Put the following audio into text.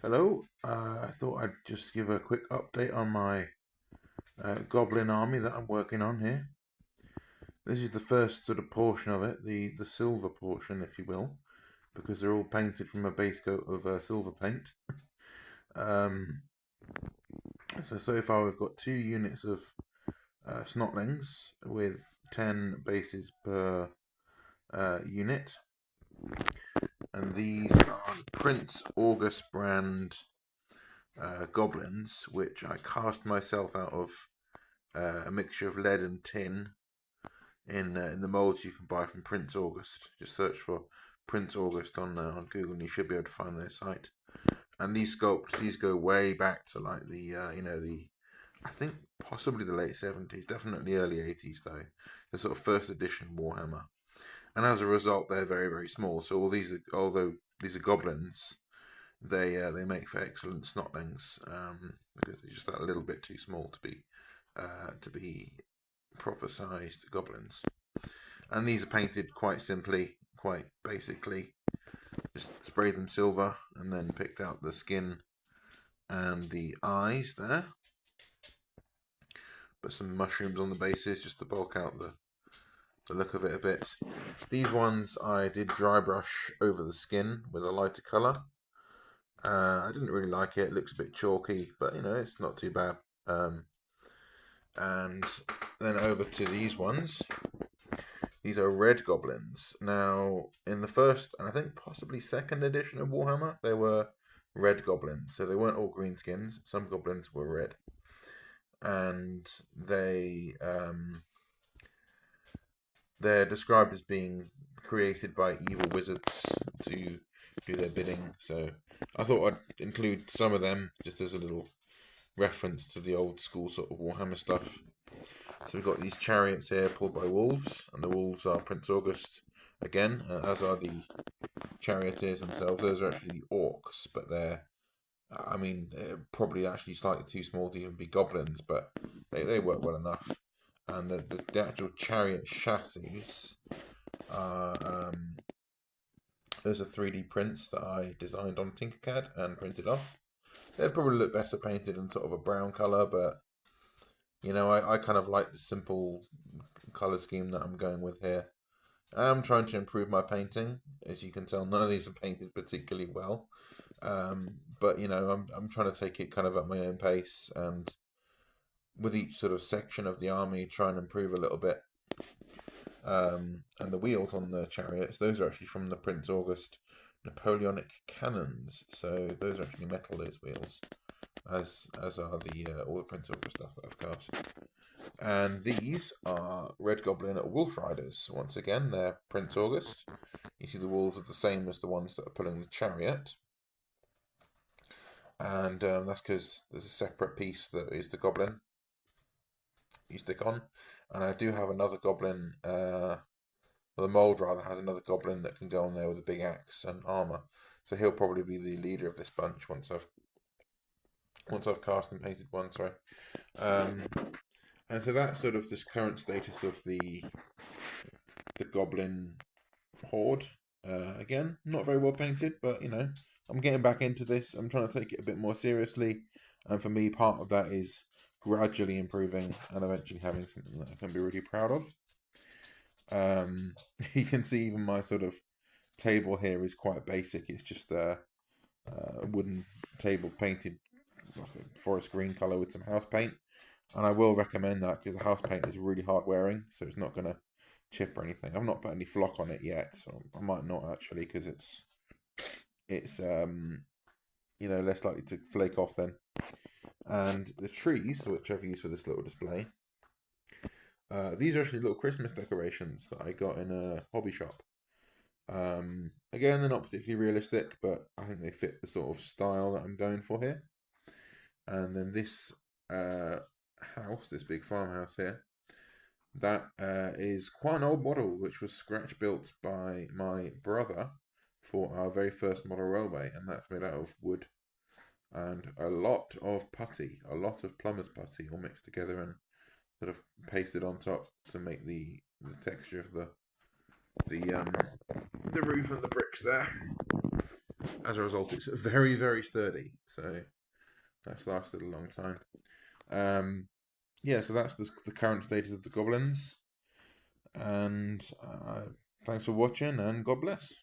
Hello, I thought I'd just give a quick update on my goblin army that I'm working on here. This is the first sort of portion of it, the silver portion, if you will, because they're all painted from a base coat of silver paint. Um, so far we've got 2 units of snotlings with 10 bases per unit, and these are Prince August brand goblins, which I cast myself out of a mixture of lead and tin in the molds you can buy from Prince August. Just search for Prince August on Google, and you should be able to find their site. And these sculpts, these go way back to like the I think possibly the late 70s, definitely early 80s though. The sort of first edition Warhammer, and as a result, they're very very small. So although these are goblins, they make for excellent snotlings because they're just that little bit too small to be proper sized goblins. And these are painted quite simply, quite basically. Just sprayed them silver and then picked out the skin and the eyes there. Put some mushrooms on the bases just to bulk out the look of it a bit. These ones I did dry brush over the skin with a lighter colour. I didn't really like it. It looks a bit chalky, but it's not too bad. And then over to these ones. These are red goblins. Now, in the first and I think possibly second edition of Warhammer, they were red goblins. So they weren't all green skins. Some goblins were red, and they're described as being created by evil wizards to do their bidding. So I thought I'd include some of them just as a little reference to the old school sort of Warhammer stuff. So we've got these chariots here pulled by wolves, and the wolves are Prince August again, as are the charioteers themselves. Those are actually the orcs, but they're probably actually slightly too small to even be goblins, but they work well enough. And the actual chariot chassis are those are 3D prints that I designed on Tinkercad and printed off. They'd probably look better painted in sort of a brown colour, but I kind of like the simple colour scheme that I'm going with here. I'm trying to improve my painting. As you can tell, none of these are painted particularly well. But I'm trying to take it kind of at my own pace, and with each sort of section of the army, try and improve a little bit. And the wheels on the chariots, those are actually from the Prince August Napoleonic cannons. So those are actually metal, those wheels, as are the all the Prince August stuff that I've cast. And these are Red Goblin Wolf Riders. Once again, they're Prince August. You see the wolves are the same as the ones that are pulling the chariot. And that's because there's a separate piece that is the goblin you stick on. And I do have another goblin, the mold rather, has another goblin that can go on there with a big axe and armor. So he'll probably be the leader of this bunch once I've cast and painted one, sorry. And so that's sort of this current status of the goblin horde. Again, not very well painted, but I'm getting back into this. I'm trying to take it a bit more seriously, and for me, part of that is gradually improving and eventually having something that I can be really proud of. You can see even my sort of table here is quite basic. It's just a wooden table painted like a forest green colour with some house paint. And I will recommend that because the house paint is really hard wearing, so it's not going to chip or anything. I've not put any flock on it yet, so I might not actually because it's less likely to flake off then. And the trees, which I've used for this little display, these are actually little Christmas decorations that I got in a hobby shop. Again, they're not particularly realistic, but I think they fit the sort of style that I'm going for here. And then this house, this big farmhouse here, that is quite an old model, which was scratch built by my brother for our very first model railway, and that's made out of wood and a lot of putty, a lot of plumber's putty, all mixed together and sort of pasted on top to make the texture of the roof and the bricks there. as a result, it's very, very sturdy. So that's lasted a long time. Yeah, so that's the current status of the goblins. And thanks for watching, and God bless.